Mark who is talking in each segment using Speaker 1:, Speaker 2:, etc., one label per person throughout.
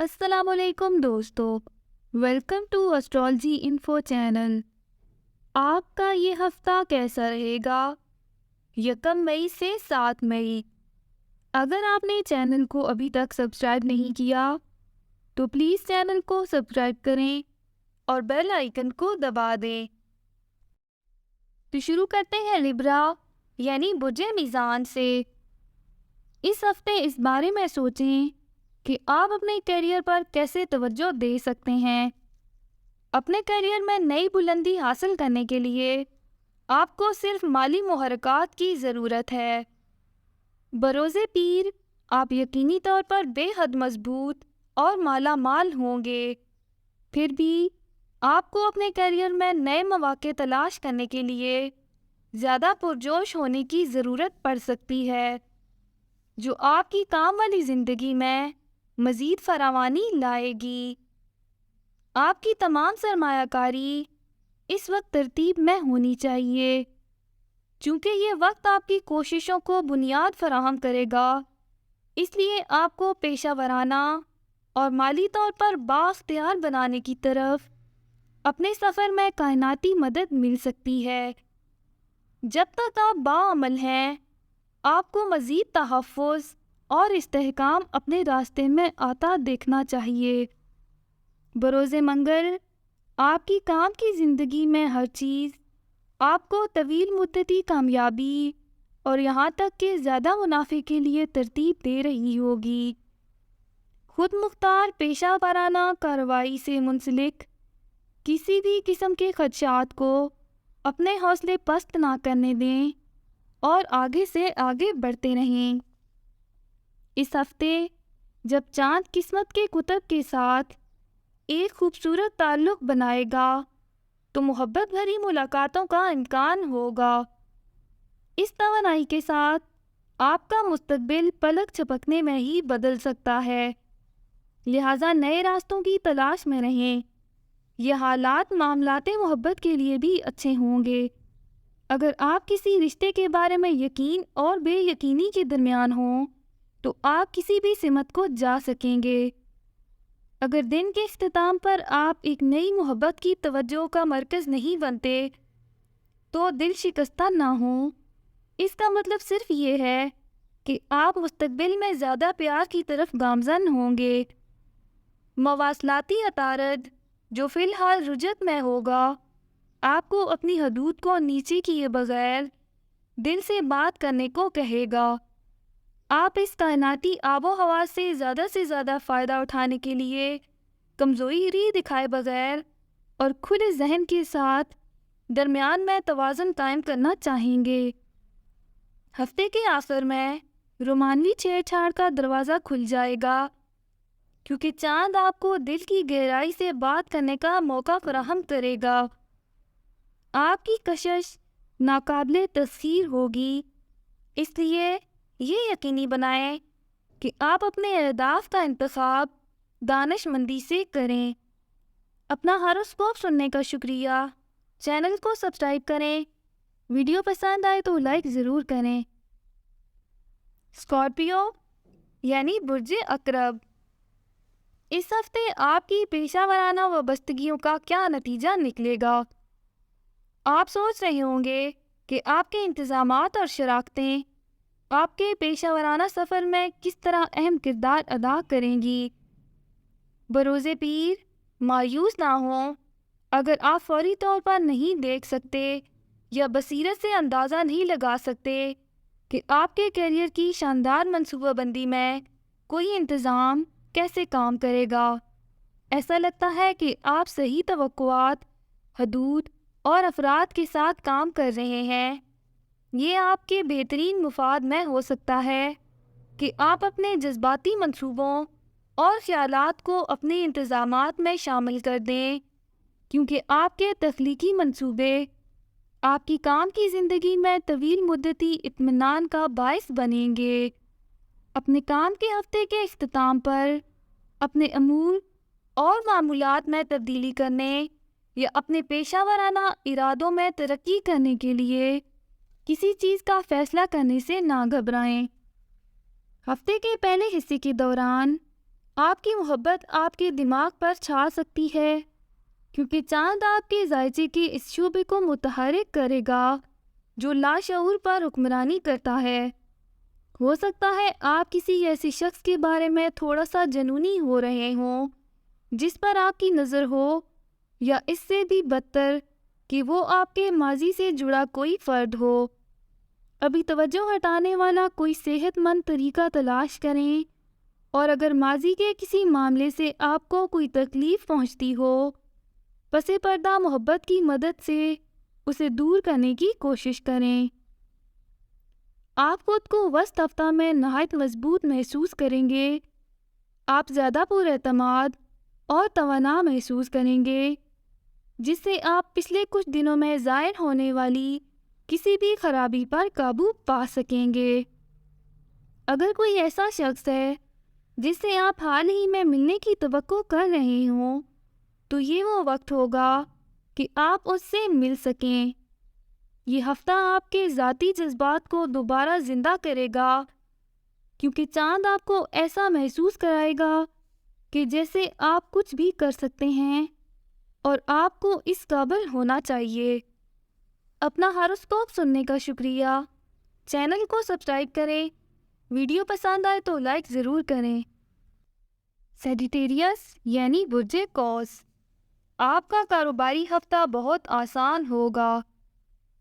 Speaker 1: السلام علیکم دوستو، welcome to astrology info channel. آپ کا یہ ہفتہ کیسا رہے گا؟ 1 مئی سے 7 مئی۔ اگر آپ نے چینل کو ابھی تک سبسکرائب نہیں کیا تو پلیز چینل کو سبسکرائب کریں اور بیل آئیکن کو دبا دیں۔ تو شروع کرتے ہیں لبرا یعنی برج میزان سے۔ اس ہفتے اس بارے میں سوچیں کہ آپ اپنے کیریئر پر کیسے توجہ دے سکتے ہیں۔ اپنے کیریئر میں نئی بلندی حاصل کرنے کے لیے آپ کو صرف مالی محرکات کی ضرورت ہے۔ بروز پیر آپ یقینی طور پر بے حد مضبوط اور مالا مال ہوں گے، پھر بھی آپ کو اپنے کیریئر میں نئے مواقع تلاش کرنے کے لیے زیادہ پرجوش ہونے کی ضرورت پڑ سکتی ہے، جو آپ کی کام والی زندگی میں مزید فراوانی لائے گی۔ آپ کی تمام سرمایہ کاری اس وقت ترتیب میں ہونی چاہیے، چونکہ یہ وقت آپ کی کوششوں کو بنیاد فراہم کرے گا۔ اس لیے آپ کو پیشہ ورانہ اور مالی طور پر بااختیار بنانے کی طرف اپنے سفر میں کائناتی مدد مل سکتی ہے۔ جب تک آپ باعمل ہیں، آپ کو مزید تحفظ اور استحکام اپنے راستے میں آتا دیکھنا چاہیے۔ بروز منگل آپ کی کام کی زندگی میں ہر چیز آپ کو طویل مدتی کامیابی اور یہاں تک کہ زیادہ منافع کے لیے ترتیب دے رہی ہوگی۔ خود مختار پیشہ ورانہ کارروائی سے منسلک کسی بھی قسم کے خدشات کو اپنے حوصلے پست نہ کرنے دیں اور آگے سے آگے بڑھتے رہیں۔ اس ہفتے جب چاند قسمت کے قطب کے ساتھ ایک خوبصورت تعلق بنائے گا تو محبت بھری ملاقاتوں کا امکان ہوگا۔ اس توانائی کے ساتھ آپ کا مستقبل پلک جھپکنے میں ہی بدل سکتا ہے، لہٰذا نئے راستوں کی تلاش میں رہیں۔ یہ حالات معاملات محبت کے لیے بھی اچھے ہوں گے۔ اگر آپ کسی رشتے کے بارے میں یقین اور بے یقینی کے درمیان ہوں تو آپ کسی بھی سمت کو جا سکیں گے۔ اگر دن کے اختتام پر آپ ایک نئی محبت کی توجہ کا مرکز نہیں بنتے تو دل شکستہ نہ ہوں۔ اس کا مطلب صرف یہ ہے کہ آپ مستقبل میں زیادہ پیار کی طرف گامزن ہوں گے۔ مواصلاتی عطارد جو فی الحال رجت میں ہوگا آپ کو اپنی حدود کو نیچے کیے بغیر دل سے بات کرنے کو کہے گا۔ آپ اس کائناتی آب و ہوا سے زیادہ فائدہ اٹھانے کے لیے کمزوری دکھائے بغیر اور کھلے ذہن کے ساتھ درمیان میں توازن قائم کرنا چاہیں گے۔ ہفتے کے آخر میں رومانوی چھیڑ چھاڑ کا دروازہ کھل جائے گا، کیونکہ چاند آپ کو دل کی گہرائی سے بات کرنے کا موقع فراہم کرے گا۔ آپ کی کشش ناقابل تسخیر ہوگی، اس لیے یہ یقینی بنائیں کہ آپ اپنے اہداف کا انتخاب دانش مندی سے کریں۔ اپنا ہاروسکوپ سننے کا شکریہ۔ چینل کو سبسکرائب کریں۔ ویڈیو پسند آئے تو لائک ضرور کریں۔ اسکارپیو یعنی برج عقرب، اس ہفتے آپ کی پیشہ ورانہ وابستگیوں کا کیا نتیجہ نکلے گا؟ آپ سوچ رہے ہوں گے کہ آپ کے انتظامات اور شراکتیں آپ کے پیشہ ورانہ سفر میں کس طرح اہم کردار ادا کریں گی۔ بروز پیر مایوس نہ ہوں۔ اگر آپ فوری طور پر نہیں دیکھ سکتے یا بصیرت سے اندازہ نہیں لگا سکتے کہ آپ کے کیریئر کی شاندار منصوبہ بندی میں کوئی انتظام کیسے کام کرے گا، ایسا لگتا ہے کہ آپ صحیح توقعات، حدود اور افراد کے ساتھ کام کر رہے ہیں، یہ آپ کے بہترین مفاد میں ہو سکتا ہے کہ آپ اپنے جذباتی منصوبوں اور خیالات کو اپنے انتظامات میں شامل کر دیں، کیونکہ آپ کے تخلیقی منصوبے آپ کی کام کی زندگی میں طویل مدتی اطمینان کا باعث بنیں گے۔ اپنے کام کے ہفتے کے اختتام پر اپنے امور اور معمولات میں تبدیلی کرنے یا اپنے پیشہ ورانہ ارادوں میں ترقی کرنے کے لیے کسی چیز کا فیصلہ کرنے سے نہ گھبرائیں۔ ہفتے کے پہلے حصے کے دوران آپ کی محبت آپ کے دماغ پر چھا سکتی ہے، کیونکہ چاند آپ کے ذائچے کے اس شعبے کو متحرک کرے گا جو لاشعور پر حکمرانی کرتا ہے۔ ہو سکتا ہے آپ کسی ایسے شخص کے بارے میں تھوڑا سا جنونی ہو رہے ہوں جس پر آپ کی نظر ہو، یا اس سے بھی بدتر کہ وہ آپ کے ماضی سے جڑا کوئی فرد ہو۔ ابھی توجہ ہٹانے والا کوئی صحت مند طریقہ تلاش کریں، اور اگر ماضی کے کسی معاملے سے آپ کو کوئی تکلیف پہنچتی ہو، پس پردہ محبت کی مدد سے اسے دور کرنے کی کوشش کریں۔ آپ خود کو وسط ہفتہ میں نہایت مضبوط محسوس کریں گے۔ آپ زیادہ پر اعتماد اور توانا محسوس کریں گے، جس سے آپ پچھلے کچھ دنوں میں ظاہر ہونے والی کسی بھی خرابی پر قابو پا سکیں گے۔ اگر کوئی ایسا شخص ہے جس سے آپ حال ہی میں ملنے کی توقع کر رہے ہوں، تو یہ وہ وقت ہوگا کہ آپ اس سے مل سکیں۔ یہ ہفتہ آپ کے ذاتی جذبات کو دوبارہ زندہ کرے گا، کیونکہ چاند آپ کو ایسا محسوس کرائے گا کہ جیسے آپ کچھ بھی کر سکتے ہیں، اور آپ کو اس قابل ہونا چاہیے۔ اپنا ہاروسکوپ سننے کا شکریہ۔ چینل کو سبسکرائب کریں۔ ویڈیو پسند آئے تو لائک ضرور کریں۔ سیجیٹیریس یعنی برج قوس، آپ کا کاروباری ہفتہ بہت آسان ہوگا۔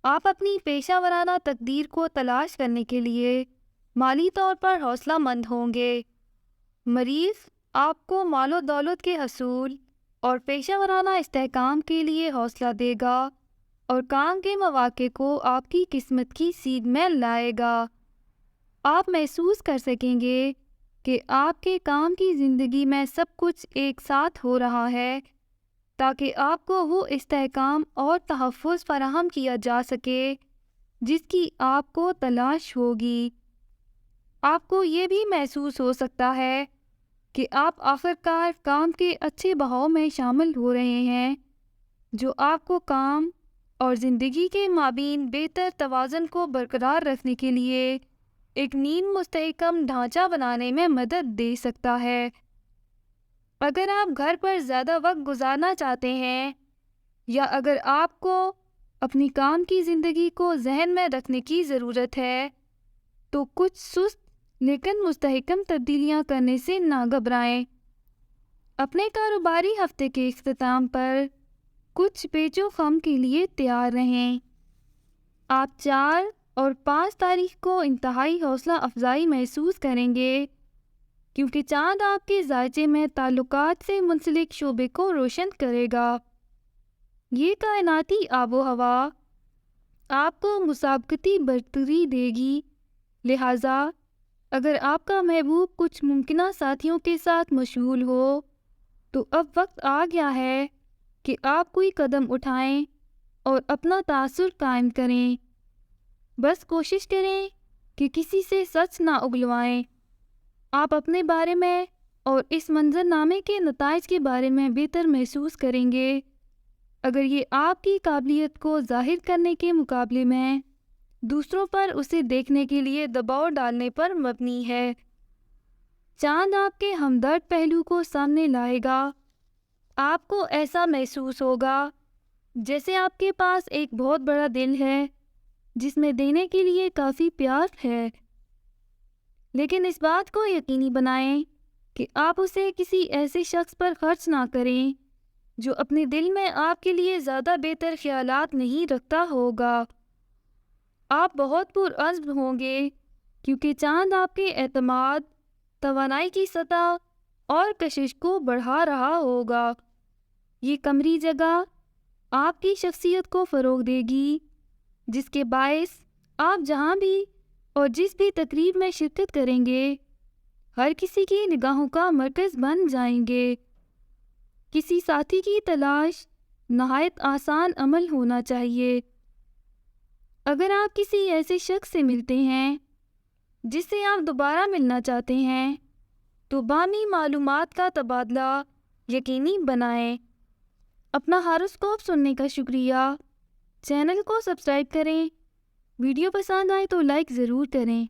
Speaker 1: آپ اپنی پیشہ ورانہ تقدیر کو تلاش کرنے کے لیے مالی طور پر حوصلہ مند ہوں گے۔ مریض آپ کو مال و دولت کے حصول اور پیشہ ورانہ استحکام کے لیے حوصلہ دے گا، اور کام کے مواقع کو آپ کی قسمت کی سیدھ میں لائے گا۔ آپ محسوس کر سکیں گے کہ آپ کے کام کی زندگی میں سب کچھ ایک ساتھ ہو رہا ہے، تاکہ آپ کو وہ استحکام اور تحفظ فراہم کیا جا سکے جس کی آپ کو تلاش ہوگی۔ آپ کو یہ بھی محسوس ہو سکتا ہے کہ آپ آخرکار کام کے اچھے بہاؤ میں شامل ہو رہے ہیں، جو آپ کو کام اور زندگی کے مابین بہتر توازن کو برقرار رکھنے کے لیے ایک نیم مستحکم ڈھانچہ بنانے میں مدد دے سکتا ہے۔ اگر آپ گھر پر زیادہ وقت گزارنا چاہتے ہیں، یا اگر آپ کو اپنی کام کی زندگی کو ذہن میں رکھنے کی ضرورت ہے، تو کچھ سست لیکن مستحکم تبدیلیاں کرنے سے نہ گھبرائیں۔ اپنے کاروباری ہفتے کے اختتام پر کچھ پیچ و خم کے لیے تیار رہیں۔ آپ 4 اور 5 تاریخ کو انتہائی حوصلہ افزائی محسوس کریں گے، کیونکہ چاند آپ کے ذائچے میں تعلقات سے منسلک شعبے کو روشن کرے گا۔ یہ کائناتی آب و ہوا آپ کو مسابقتی برتری دے گی، لہٰذا اگر آپ کا محبوب کچھ ممکنہ ساتھیوں کے ساتھ مشغول ہو، تو اب وقت آ گیا ہے کہ آپ کوئی قدم اٹھائیں اور اپنا تاثر قائم کریں۔ بس کوشش کریں کہ کسی سے سچ نہ اگلوائیں۔ آپ اپنے بارے میں اور اس منظر نامے کے نتائج کے بارے میں بہتر محسوس کریں گے اگر یہ آپ کی قابلیت کو ظاہر کرنے کے مقابلے میں دوسروں پر اسے دیکھنے کے لیے دباؤ ڈالنے پر مبنی ہے۔ چاند آپ کے ہمدرد پہلو کو سامنے لائے گا۔ آپ کو ایسا محسوس ہوگا جیسے آپ کے پاس ایک بہت بڑا دل ہے جس میں دینے کے لیے کافی پیار ہے، لیکن اس بات کو یقینی بنائیں کہ آپ اسے کسی ایسے شخص پر خرچ نہ کریں جو اپنے دل میں آپ کے لیے زیادہ بہتر خیالات نہیں رکھتا ہوگا۔ آپ بہت پرعزم ہوں گے کیونکہ چاند آپ کے اعتماد، توانائی کی سطح اور کشش کو بڑھا رہا ہوگا۔ یہ کمری جگہ آپ کی شخصیت کو فروغ دے گی، جس کے باعث آپ جہاں بھی اور جس بھی تقریب میں شرکت کریں گے، ہر کسی کی نگاہوں کا مرکز بن جائیں گے۔ کسی ساتھی کی تلاش نہایت آسان عمل ہونا چاہیے۔ اگر آپ کسی ایسے شخص سے ملتے ہیں جس سے آپ دوبارہ ملنا چاہتے ہیں، تو باہمی معلومات کا تبادلہ یقینی بنائیں۔ اپنا ہاروسکوپ سننے کا شکریہ۔ چینل کو سبسکرائب کریں۔ ویڈیو پسند آئے تو لائک ضرور کریں۔